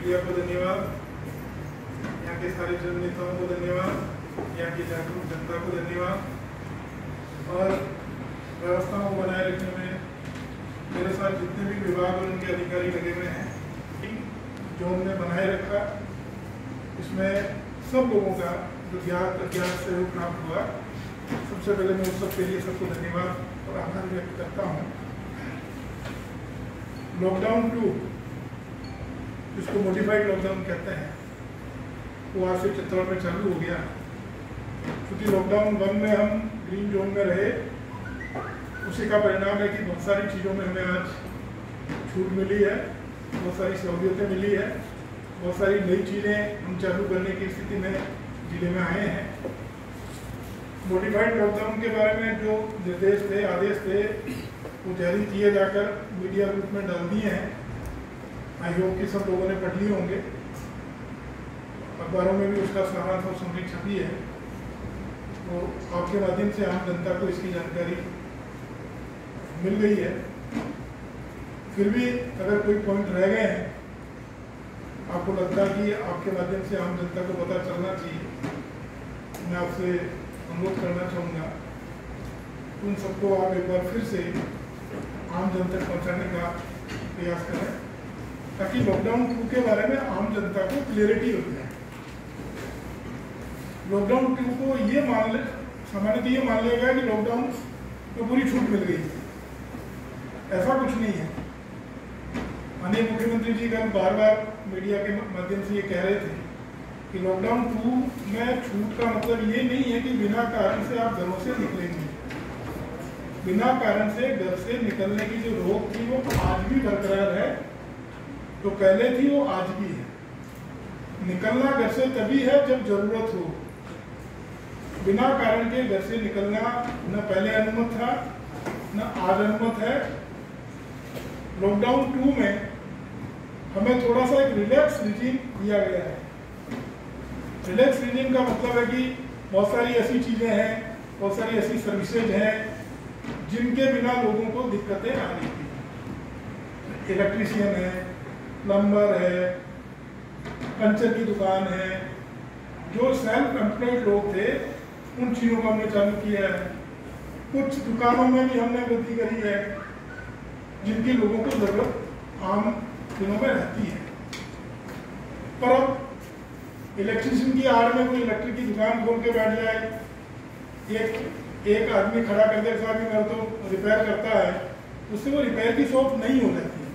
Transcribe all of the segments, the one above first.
Media को धन्यवाद, यहाँ के सारे जन नेताओं को धन्यवाद, यहाँ की जागरूक जनता को धन्यवाद और व्यवस्थाओं को बनाए रखने में मेरे साथ जितने भी विभाग और उनके अधिकारी लगे हुए हैं, जो हमने बनाए रखा, इसमें सब लोगों का जो ज्ञान सहयोग प्राप्त हुआ, सबसे पहले मैं उस सबके लिए सबको धन्यवाद और आभार व्यक्त करता हूँ। लॉकडाउन 2, जिसको मॉडिफाइड लॉकडाउन कहते हैं, वो आज से चित्तौड़ में चालू हो गया। क्योंकि लॉकडाउन 1 में हम ग्रीन जोन में रहे, उसी का परिणाम है कि बहुत सारी चीज़ों में हमें आज छूट मिली है, बहुत सारी सहूलियतें मिली है, बहुत सारी नई चीज़ें हम चालू करने की स्थिति में जिले में आए हैं। मॉडिफाइड लॉकडाउन के बारे में जो निर्देश थे, आदेश थे, वो जारी किए जाकर मीडिया ग्रुप में डाल दिए हैं। आई होप कि सब लोगों ने पढ़ लिए होंगे, अखबारों में भी उसका सारांश और समरी छपी है, तो आपके माध्यम से आम जनता को इसकी जानकारी मिल गई है। फिर भी अगर कोई पॉइंट रह गए हैं, आपको लगता है कि आपके माध्यम से आम जनता को पता चलना चाहिए, मैं आपसे अनुरोध करना चाहूँगा, उन सबको आप एक बार फिर से आम जन तक पहुँचाने का प्रयास करें, ताकि लॉकडाउन 2 के बारे में आम जनता को क्लियरिटी हो जाए। लॉकडाउन 2 को ये मान ले, सामान्यतः ये मान लिया गया कि लॉकडाउन में पूरी छूट मिल गई, ऐसा कुछ नहीं है। माननीय मुख्यमंत्री जी कल बार बार मीडिया के माध्यम से ये कह रहे थे कि लॉकडाउन 2 में छूट का मतलब ये नहीं है कि बिना कारण से आप घरों से निकलेंगे। बिना कारण से घर से निकलने की जो रोक थी वो आज भी बरकरार है, तो पहले थी वो आज भी है। निकलना घर से तभी है जब जरूरत हो। बिना कारण के घर से निकलना न पहले अनुमत था, न आज अनुमत है। लॉकडाउन 2 में हमें थोड़ा सा एक रिलैक्स रिजीम दिया गया है। रिलैक्स रिजीम का मतलब है कि बहुत सारी ऐसी चीज़ें हैं, बहुत सारी ऐसी सर्विसेज हैं जिनके बिना लोगों को दिक्कतें आ रही थी। इलेक्ट्रीशियन है, प्लम्बर है, पंचर की दुकान है, जो सेल्फ एम्प्लॉयड लोग थे, उन चीज़ों को हमने चालू किया है। कुछ दुकानों में भी हमने वृद्धि करी है जिनकी लोगों को ज़रूरत आम दिनों में रहती है। पर अब इलेक्ट्रीशियन की आड़ में कोई इलेक्ट्रिक की दुकान खोल के बैठ जाए, एक आदमी खड़ा कर दे, साहब मेरा तो रिपेयर करता है, उससे वो रिपेयर की शॉप नहीं हो जाती है।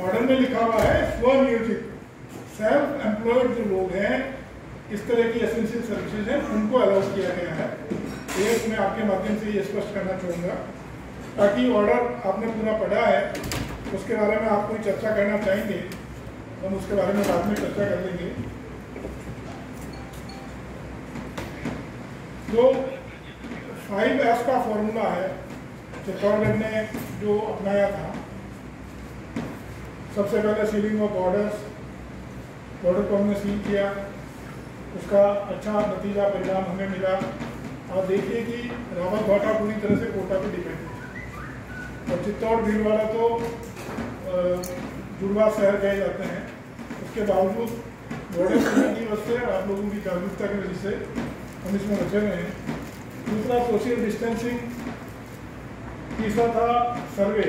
ऑर्डर में लिखा हुआ है स्वनियोजित, सेल्फ एम्प्लॉयड जो लोग हैं, इस तरह की एसेंशियल सर्विसेज हैं, उनको अलाउ किया गया है। एक मैं आपके माध्यम से ये स्पष्ट करना चाहूँगा, ताकि ऑर्डर आपने पूरा पढ़ा है, उसके बारे में आप कोई चर्चा करना चाहेंगे, हम उसके बारे में बाद में चर्चा कर लेंगे। तो 5S का फॉर्मूला है चित्तौड़गढ़ ने जो अपनाया था। सबसे पहले सीलिंग ऑफ बॉर्डर्स, बॉर्डर को हमने सील किया, उसका अच्छा नतीजा परिणाम हमें मिला। और देखिए कि रावत भाटा पूरी तरह से कोटा पे डिपेंड है, और चित्तौड़ भीलवाड़ा तो जुड़वा शहर कहे जाते हैं। उसके बावजूद बॉर्डर खुलने की वजह से, आप लोगों की जागरूकता की वजह से हम इसमें बचे हुए हैं। दूसरा सोशल डिस्टेंसिंग, तीसरा था सर्वे।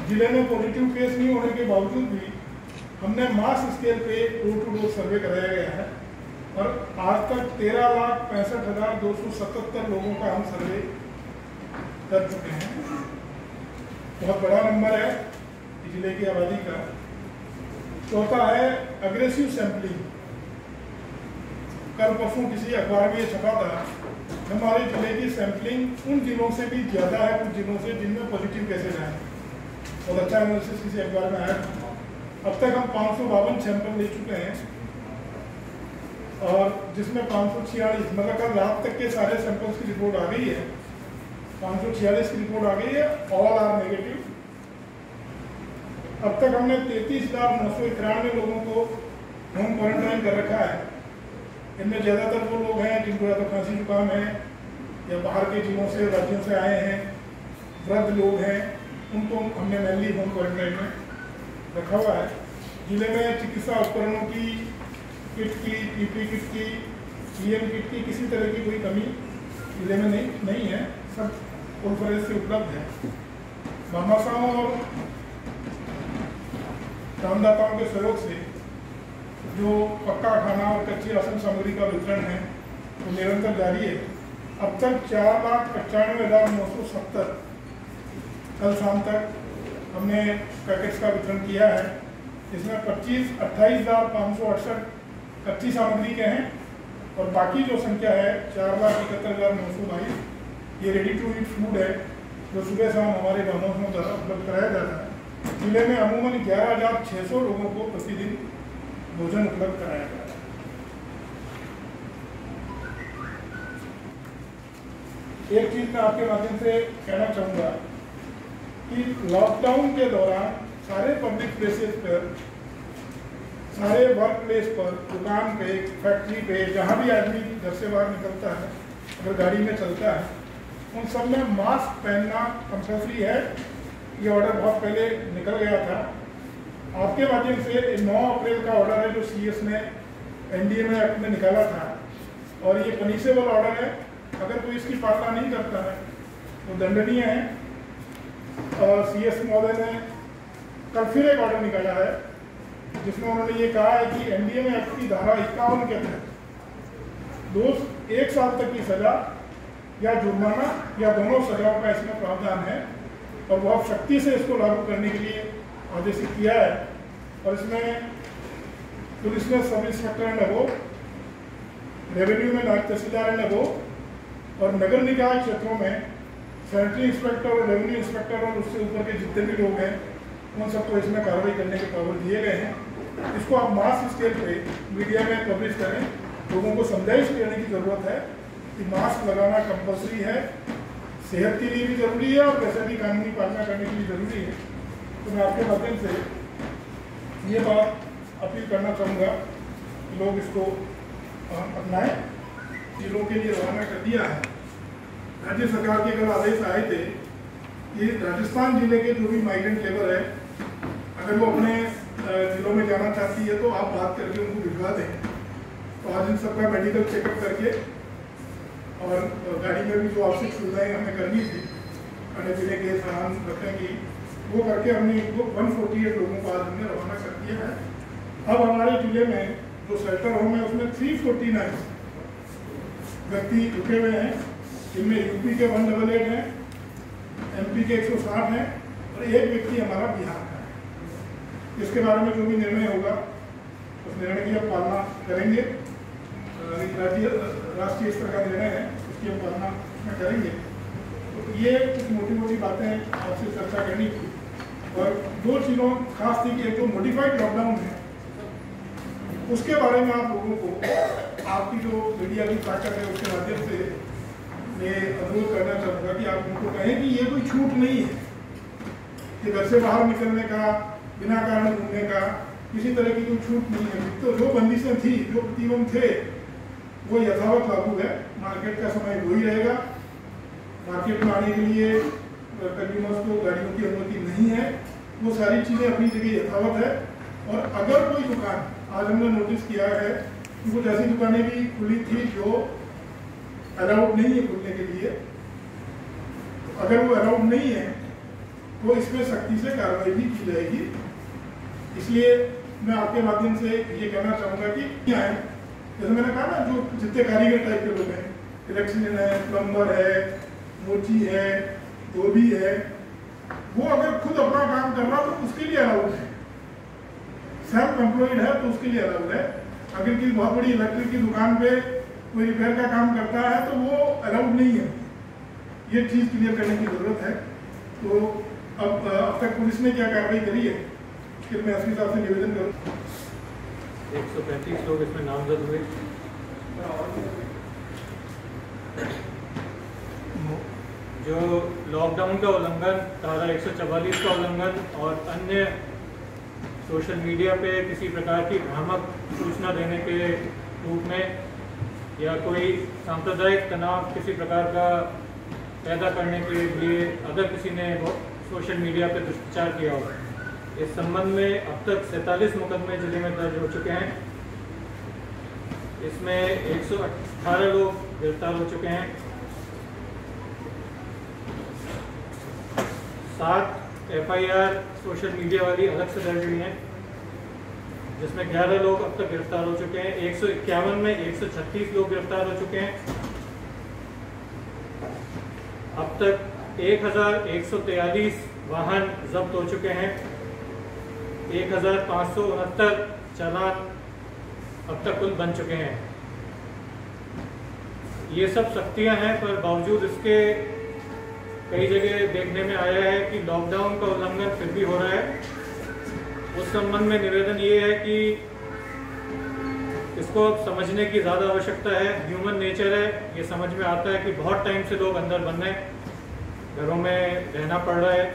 जिले में पॉजिटिव केस नहीं होने के बावजूद भी हमने मास स्केल पे डोर टू डोर सर्वे कराया गया है, और आज तक 13,65,277 लोगों का हम सर्वे कर चुके हैं। बहुत बड़ा नंबर है जिले की आबादी का। चौथा है अग्रेसिव सैंपलिंग। कल परसों किसी अखबार में ये छपा था, हमारे जिले की सैंपलिंग उन जिलों से भी ज़्यादा है, कुछ जिलों से जिनमें पॉजिटिव केसेज आए। बहुत अच्छा एनालिसिस किसी अखबार में आया। अब तक हम 552 सैंपल ले चुके हैं, और जिसमें 546, मतलब कल रात तक के सारे सैंपल्स की रिपोर्ट आ गई है। 546 की रिपोर्ट आ गई है, ऑल आर नेगेटिव। अब तक हमने 33,991 लोगों को होम क्वारंटाइन कर रखा है। इनमें ज़्यादातर वो लोग हैं जिनको या तो खांसी जुकाम है, या बाहर के जिलों से, राज्यों से आए हैं, वृद्ध लोग हैं, उनको हमने मेनली होम क्वारंटाइन में रखा हुआ है। जिले में चिकित्सा उपकरणों की किट की, पीपी किट की, पीएम किट की किसी तरह की कोई कमी जिले में नहीं है, सब फुल फ्लेज से उपलब्ध है। भामाशाहों और दानदाताओं के सहयोग से जो पक्का खाना और कच्ची राशन सामग्री का वितरण है वो निरंतर जारी है। अब तक 4,95,970 कल शाम तक हमने पैकेट्स का वितरण किया है। इसमें 28,568 कच्ची सामग्री के हैं और बाकी जो संख्या है 4,71,922 ये रेडी टू ईट फूड है जो सुबह शाम हमारे भामाशाहों द्वारा उपलब्ध कराया जाता है। जिले में अमूमन 11,600 लोगों को प्रतिदिन भोजन उपलब्ध कराया जाता है। एक चीज मैं आपके माध्यम से कहना चाहूँगा कि लॉकडाउन के दौरान सारे पब्लिक प्लेसेस पर, सारे वर्क प्लेस पर, दुकान पे, फैक्ट्री पे, जहाँ भी आदमी घर से बाहर निकलता है, अगर गाड़ी में चलता है, उन सब में मास्क पहनना कंपल्सरी है। ये ऑर्डर बहुत पहले निकल गया था। आपके माध्यम से 9 अप्रैल का ऑर्डर है जो सीएस ने एनडीएमए एक्ट में निकाला था और ये पनिशेबल ऑर्डर है। अगर कोई इसकी पालना नहीं करता है तो दंडनीय है। और सीएस महोदय ने कल फिर एक ऑर्डर निकाला है जिसमें उन्होंने ये कहा है कि एनडीएमए एक्ट की धारा 51 के तहत 1 साल तक की सजा या जुर्माना या दोनों सजाओं का इसमें प्रावधान है और बहुत सख्ती से इसको लागू करने के लिए आदेशित किया है। और इसमें पुलिस में sub inspector and above, revenue में नायब तहसीलदार एंड अबोव और नगर निकाय क्षेत्रों में सैनिटरी इंस्पेक्टर और रेवेन्यू इंस्पेक्टर और उससे ऊपर के जितने भी लोग हैं उन सबको इसमें कार्रवाई करने के पावर दिए गए हैं। इसको आप मास स्केल पे मीडिया में पब्लिश करें, लोगों को समझाइश देने की ज़रूरत है कि मास्क लगाना कंपल्सरी है, सेहत के लिए भी ज़रूरी है और वैसे भी कानूनी पालना करने के लिए ज़रूरी है। तो मैं आपके माध्यम से ये बात अपील करना चाहूँगा कि लोग इसको अपनाएं। जिलों के लिए रवाना कर दिया है। राज्य सरकार के कल आदेश आए थे कि राजस्थान जिले के जो भी माइग्रेंट लेबर है अगर वो अपने जिलों में जाना चाहती है तो आप बात करके उनको भिजवा दें। तो आज इन सबका मेडिकल चेकअप करके और गाड़ी में भी जो आवश्यक सुविधाएं हमें करनी थी, खाने पीने के सामान रखने की, वो करके हमने इनको 148 लोगों को आज हमने रवाना कर दिया है। अब हमारे जिले में जो शेल्टर होम है उसमें 349 व्यक्ति रुके हुए हैं, जिनमें यूपी के 188 हैं, एमपी के 160 हैं और एक व्यक्ति हमारा बिहार का है। इसके बारे में जो भी निर्णय होगा उस निर्णय की हम पालना करेंगे। राष्ट्रीय स्तर का निर्णय है, उसकी हम पालना में करेंगे। तो ये कुछ मोटी बातें आपसे चर्चा करनी थी और 2 चीज़ों खास थी कि एक तो मॉडिफाइड लॉकडाउन है उसके बारे में आप लोगों को आपकी जो मीडिया की ताकत है उसके माध्यम से मैं अनुरोध करना चाहूँगा कि आप उनको कहें कि ये कोई छूट नहीं है कि घर से बाहर निकलने का, बिना कारण घूमने का, किसी तरह की कोई छूट नहीं है। तो जो बंदिशें थी, जो प्रतिबंध थे वो यथावत लागू है। मार्केट का समय वही रहेगा। मार्केट में आने के लिए कंज्यूमर्स को गाड़ियों की अनुमति नहीं है। वो सारी चीज़ें अपनी जगह यथावत है। और अगर कोई दुकान, आज हमने नोटिस किया है कि कुछ ऐसी दुकानें भी खुली थी जो अलाउड नहीं है खुलने के लिए, तो अगर वो अलाउड नहीं है तो इस पर सख्ती से कार्रवाई भी की जाएगी। इसलिए मैं आपके माध्यम से ये कहना चाहूँगा कि क्या है, जैसे मैंने कहा ना, जो जितने कारीगर टाइप के लोग हैं, इलेक्ट्रीशियन है, प्लम्बर है, मोची है, धोबी है, वो अगर खुद अपना काम कर रहा तो उसके लिए अलाउड है। सेल्फ एम्प्लॉयड है तो उसके लिए अलाउड है। अगर किसी बहुत बड़ी इलेक्ट्रिक की दुकान पे कोई रिपेयर का काम करता है तो वो अलाउड नहीं है। ये चीज़ क्लियर करने की ज़रूरत है। तो अब तक पुलिस ने क्या कार्रवाई करी है कि मैं एसपी साहब से निवेदन करूँ। 135 लोग इसमें नामजद हुए। जो लॉकडाउन का उल्लंघन, धारा 144 का उल्लंघन और अन्य सोशल मीडिया पे किसी प्रकार की भ्रामक सूचना देने के रूप में या कोई सांप्रदायिक तनाव किसी प्रकार का पैदा करने के लिए अगर किसी ने सोशल मीडिया पे दुष्प्रचार किया हो इस संबंध में अब तक 47 मुकदमे जिले में दर्ज हो चुके हैं। इसमें 118 लोग गिरफ्तार हो चुके हैं। 7 FIR सोशल मीडिया वाली अलग से दर्ज हुई हैं, जिसमें 11 लोग अब तक गिरफ्तार हो चुके हैं। 151 में 136 लोग गिरफ्तार हो चुके हैं। अब तक 1143 वाहन जब्त हो चुके हैं। 1569 चालान अब तक कुल बन चुके हैं। ये सब सख्तियां हैं, पर बावजूद इसके कई जगह देखने में आया है कि लॉकडाउन का उल्लंघन फिर भी हो रहा है। उस संबंध में निवेदन ये है कि इसको अब समझने की ज़्यादा आवश्यकता है। ह्यूमन नेचर है, ये समझ में आता है कि बहुत टाइम से लोग अंदर बंद हैं, घरों में रहना पड़ रहा है,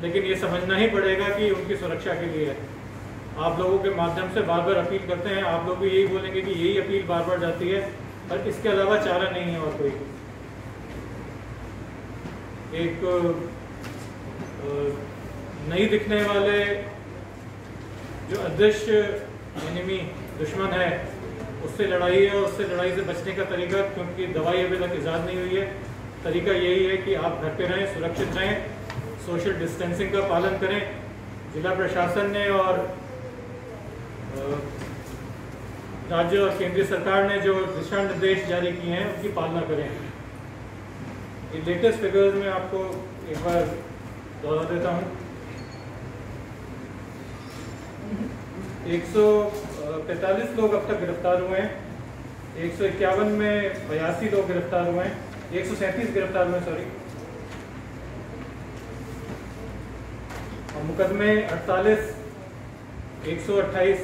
लेकिन ये समझना ही पड़ेगा कि उनकी सुरक्षा के लिए है। आप लोगों के माध्यम से बार बार अपील करते हैं, आप लोग भी यही बोलेंगे कि यही अपील बार बार जाती है, और इसके अलावा चारा नहीं है और कोई। एक नहीं दिखने वाले जो अदृश्य एनिमी दुश्मन है, उससे लड़ाई है। उससे लड़ाई से बचने का तरीका, क्योंकि दवाई अभी तक ईजाद नहीं हुई है, तरीका यही है कि आप घर पे रहें, सुरक्षित रहें, सोशल डिस्टेंसिंग का पालन करें। जिला प्रशासन ने और राज्य और केंद्रीय सरकार ने जो दिशा निर्देश जारी किए हैं, उनकी पालना करें। ये लेटेस्ट फिगर्स में आपको एक बार दोहरा देता हूँ। 145 लोग अब तक गिरफ्तार हुए हैं। 151 में 82 लोग गिरफ्तार हुए हैं। 137 गिरफ्तार हुए, सॉरी। और मुकदमे 48, 128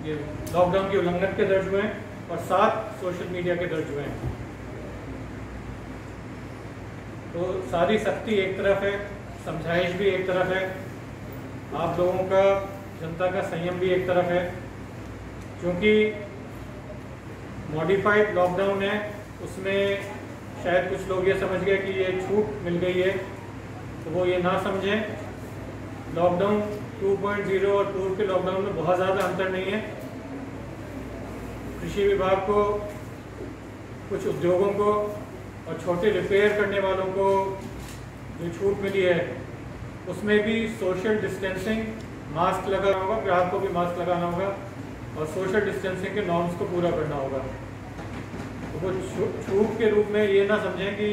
ये लॉकडाउन के उल्लंघन के दर्ज हुए हैं, और 7 सोशल मीडिया के दर्ज हुए हैं। तो सारी सख्ती एक तरफ है, समझाइश भी एक तरफ है, आप लोगों का, जनता का संयम भी एक तरफ है। क्योंकि मॉडिफाइड लॉकडाउन है, उसमें शायद कुछ लोग ये समझ गए कि ये छूट मिल गई है, तो वो ये ना समझें। लॉकडाउन 2.0 और पूर्व के लॉकडाउन में बहुत ज़्यादा अंतर नहीं है। कृषि विभाग को, कुछ उद्योगों को और छोटे रिपेयर करने वालों को जो छूट मिली है, उसमें भी सोशल डिस्टेंसिंग, मास्क लगाना होगा, ग्राहक को भी मास्क लगाना होगा, और सोशल डिस्टेंसिंग के नॉर्म्स को पूरा करना होगा। तो वो छूट के रूप में ये ना समझें कि